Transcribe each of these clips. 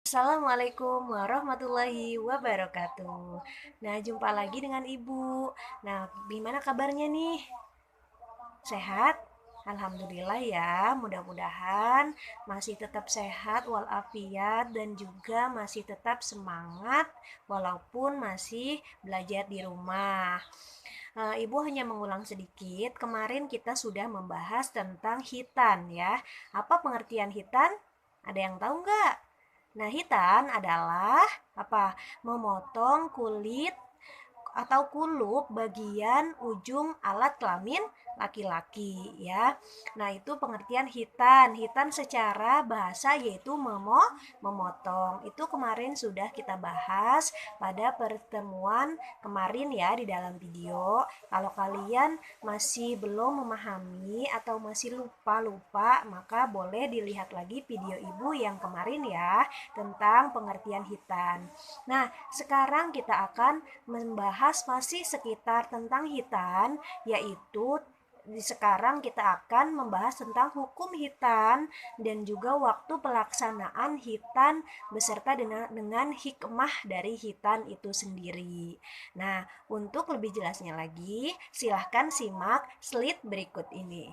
Assalamualaikum warahmatullahi wabarakatuh. Nah, jumpa lagi dengan Ibu. Nah, gimana kabarnya nih? Sehat? Alhamdulillah ya, mudah-mudahan masih tetap sehat walafiat dan juga masih tetap semangat walaupun masih belajar di rumah. Ibu hanya mengulang sedikit, kemarin kita sudah membahas tentang hitan ya. Apa pengertian hitan? Ada yang tahu nggak? Nah, hitan adalah apa? Memotong kulit atau kulup bagian ujung alat kelamin laki-laki ya. Nah, itu pengertian hitan. Hitan secara bahasa yaitu memotong. Itu kemarin sudah kita bahas pada pertemuan kemarin ya di dalam video. Kalau kalian masih belum memahami atau masih lupa-lupa, maka boleh dilihat lagi video Ibu yang kemarin ya tentang pengertian hitan. Nah, sekarang kita akan membahas masih sekitar tentang hitan, yaitu sekarang kita akan membahas tentang hukum hitan dan juga waktu pelaksanaan hitan beserta dengan hikmah dari hitan itu sendiri. Nah, untuk lebih jelasnya lagi, silahkan simak slide berikut ini.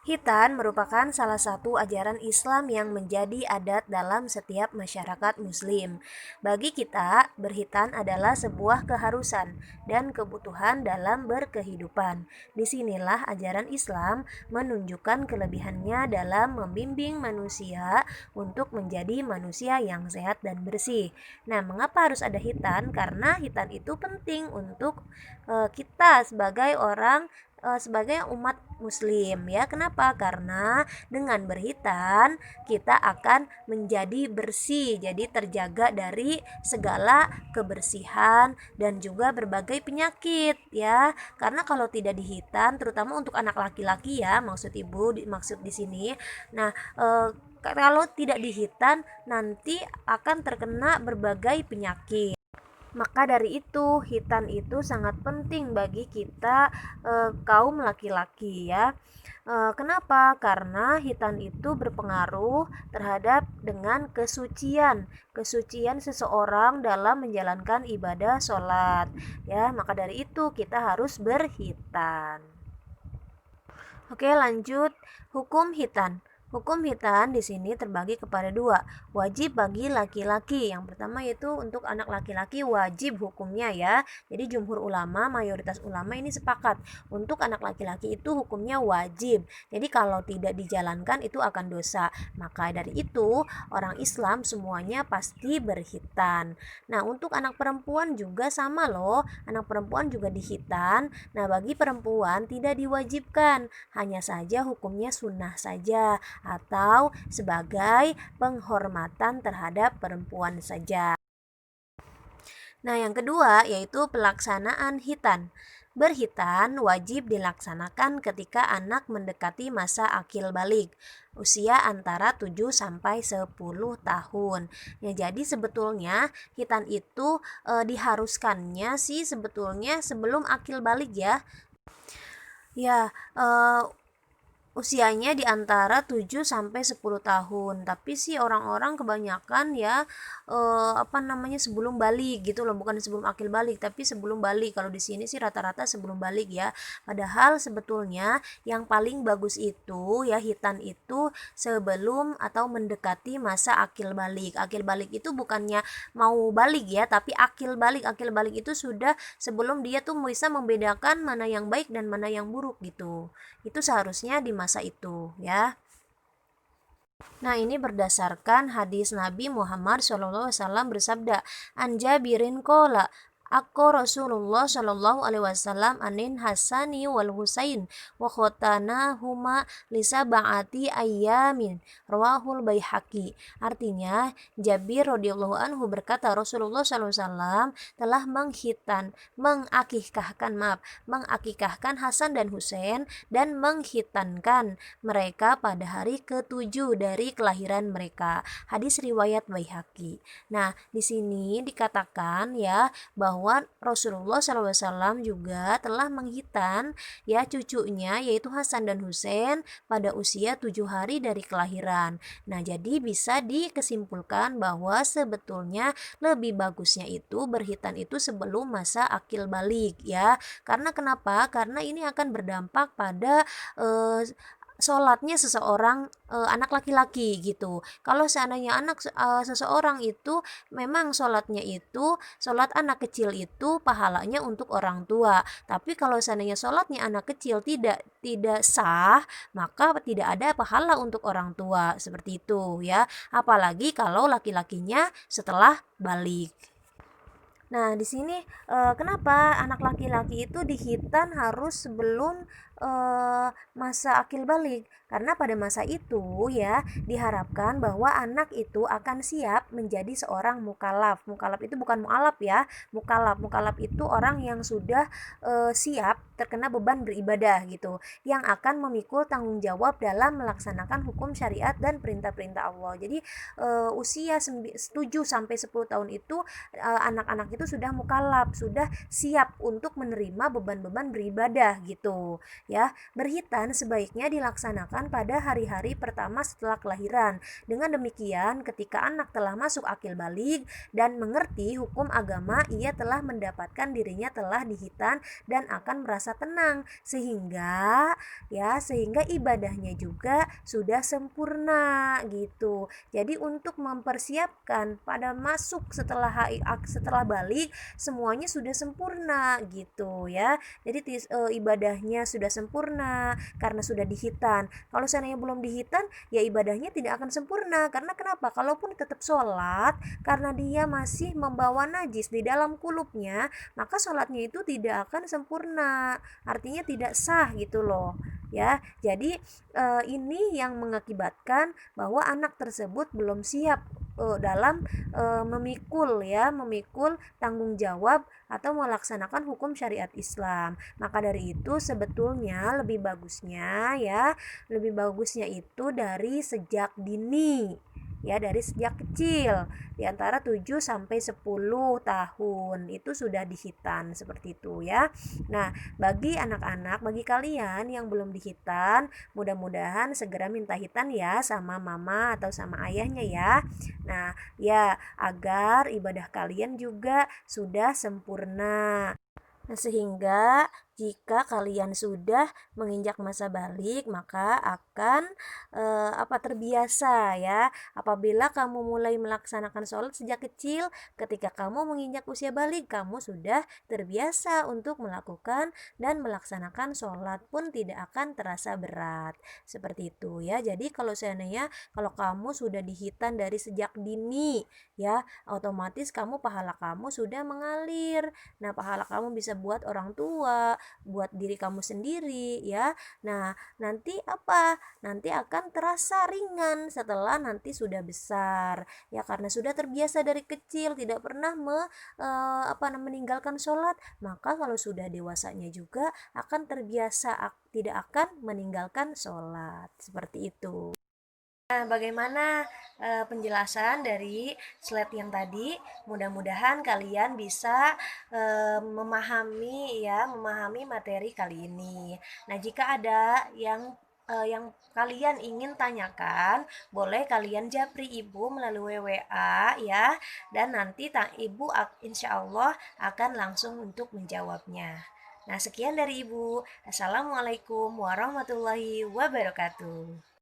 Hitan merupakan salah satu ajaran Islam yang menjadi adat dalam setiap masyarakat Muslim. Bagi kita, berhitan adalah sebuah keharusan dan kebutuhan dalam berkehidupan. Disinilah ajaran Islam menunjukkan kelebihannya dalam membimbing manusia untuk menjadi manusia yang sehat dan bersih. Nah, mengapa harus ada hitan? Karena hitan itu penting untuk kita sebagai umat muslim ya. Kenapa? Karena dengan berhitan kita akan menjadi bersih, jadi terjaga dari segala kebersihan dan juga berbagai penyakit ya. Karena kalau tidak dihitan, terutama untuk anak laki-laki ya, maksud di sini. Nah, kalau tidak dihitan nanti akan terkena berbagai penyakit. Maka dari itu, hitan itu sangat penting bagi kita kaum laki-laki ya. Kenapa? Karena hitan itu berpengaruh terhadap dengan kesucian seseorang dalam menjalankan ibadah sholat ya. Maka dari itu kita harus berhitan. Oke, lanjut hukum hitan. Hukum hitan di sini terbagi kepada dua, wajib bagi laki-laki. Yang pertama itu untuk anak laki-laki wajib hukumnya ya. Jadi jumhur ulama, mayoritas ulama ini sepakat untuk anak laki-laki itu hukumnya wajib. Jadi kalau tidak dijalankan itu akan dosa. Maka dari itu orang Islam semuanya pasti berhitan. Nah, untuk anak perempuan juga sama loh. Anak perempuan juga dihitan. Nah, bagi perempuan tidak diwajibkan, hanya saja hukumnya sunnah saja atau sebagai penghormatan terhadap perempuan saja. Nah, yang kedua yaitu pelaksanaan hitan. Berhitan wajib dilaksanakan ketika anak mendekati masa akil balik, usia antara 7 sampai 10 tahun. Ya, jadi sebetulnya hitan itu diharuskannya sih sebetulnya sebelum akil balik ya. Ya, usianya di antara 7 sampai 10 tahun. Tapi sih orang-orang kebanyakan ya sebelum balik gitu loh, bukan sebelum akil balik, tapi sebelum balik. Kalau di sini sih rata-rata sebelum balik ya. Padahal sebetulnya yang paling bagus itu ya hitan itu sebelum atau mendekati masa akil balik. Akil balik itu bukannya mau balik ya, tapi akil balik. Akil balik itu sudah sebelum dia tuh bisa membedakan mana yang baik dan mana yang buruk gitu. Itu seharusnya di masa itu ya. Nah, ini berdasarkan hadis Nabi Muhammad SAW bersabda, Anjabirin kola, Aku Rasulullah Shallallahu Alaihi Wasallam anin Hasani wal Husain wa khotana huma lisa ba'ati ayyamin rawahul Baihaqi. Artinya Jabir radhiyallahu anhu berkata Rasulullah Shallallahu Alaihi Wasallam telah mengakikahkan Hasan dan Husain dan menghitankan mereka pada hari ke-7 dari kelahiran mereka. Hadis riwayat Baihaqi. Nah, di sini dikatakan ya bahwa bahwa Rasulullah SAW juga telah menghitan ya cucunya yaitu Hasan dan Husain pada usia 7 hari dari kelahiran. Nah, jadi bisa dikesimpulkan bahwa sebetulnya lebih bagusnya itu berhitan itu sebelum masa akil balik ya. Karena kenapa? Karena ini akan berdampak pada eh, sholatnya seseorang anak laki-laki gitu. Kalau seandainya seseorang itu memang sholatnya itu sholat anak kecil itu pahalanya untuk orang tua. Tapi kalau seandainya sholatnya anak kecil tidak sah, maka tidak ada pahala untuk orang tua seperti itu ya. Apalagi kalau laki-lakinya setelah balik. Nah, di sini kenapa anak laki-laki itu dihitan harus sebelum masa akil balik? Karena pada masa itu ya diharapkan bahwa anak itu akan siap menjadi seorang mukalaf. Mukalaf itu bukan mualaf ya, mukalaf. Mukalaf itu orang yang sudah siap terkena beban beribadah gitu, yang akan memikul tanggung jawab dalam melaksanakan hukum syariat dan perintah-perintah Allah. Jadi usia 7 sampai 10 tahun itu anak-anak itu sudah mukalaf, sudah siap untuk menerima beban-beban beribadah gitu ya. Berhitan sebaiknya dilaksanakan pada hari-hari pertama setelah kelahiran. Dengan demikian ketika anak telah masuk akil balik dan mengerti hukum agama, ia telah mendapatkan dirinya telah dihitan dan akan merasa tenang sehingga ibadahnya juga sudah sempurna gitu. Jadi untuk mempersiapkan pada masuk setelah balik semuanya sudah sempurna gitu ya. Jadi ibadahnya sudah sempurna karena sudah dihitan. Kalau seandainya belum dihitan ya ibadahnya tidak akan sempurna. Karena kenapa? Kalaupun tetap sholat karena dia masih membawa najis di dalam kulupnya, maka sholatnya itu tidak akan sempurna. Artinya tidak sah gitu loh ya. Jadi ini yang mengakibatkan bahwa anak tersebut belum siap dalam memikul tanggung jawab atau melaksanakan hukum syariat Islam. Maka dari itu sebetulnya lebih bagusnya itu dari sejak dini ya, dari sejak kecil di antara 7 sampai 10 tahun itu sudah dihitan seperti itu ya. Nah, bagi anak-anak, bagi kalian yang belum dihitan, mudah-mudahan segera minta hitan ya sama mama atau sama ayahnya ya. Nah, ya agar ibadah kalian juga sudah sempurna. Nah, sehingga jika kalian sudah menginjak masa balik, maka akan terbiasa ya. Apabila kamu mulai melaksanakan sholat sejak kecil, ketika kamu menginjak usia balik, kamu sudah terbiasa untuk melakukan dan melaksanakan sholat pun tidak akan terasa berat. Seperti itu ya. Jadi kalau kamu sudah dihitan dari sejak dini ya, otomatis pahala kamu sudah mengalir. Nah, pahala kamu bisa buat orang tua, buat diri kamu sendiri ya. Nah, nanti apa? Nanti akan terasa ringan setelah nanti sudah besar. Ya karena sudah terbiasa dari kecil tidak pernah meninggalkan sholat, maka kalau sudah dewasanya juga akan terbiasa tidak akan meninggalkan sholat. Seperti itu. Nah, bagaimana penjelasan dari slide yang tadi? Mudah-mudahan kalian bisa memahami materi kali ini. Nah, jika ada yang kalian ingin tanyakan, boleh kalian japri ibu melalui WA ya, dan nanti ibu insya Allah akan langsung untuk menjawabnya. Nah, sekian dari ibu. Assalamualaikum warahmatullahi wabarakatuh.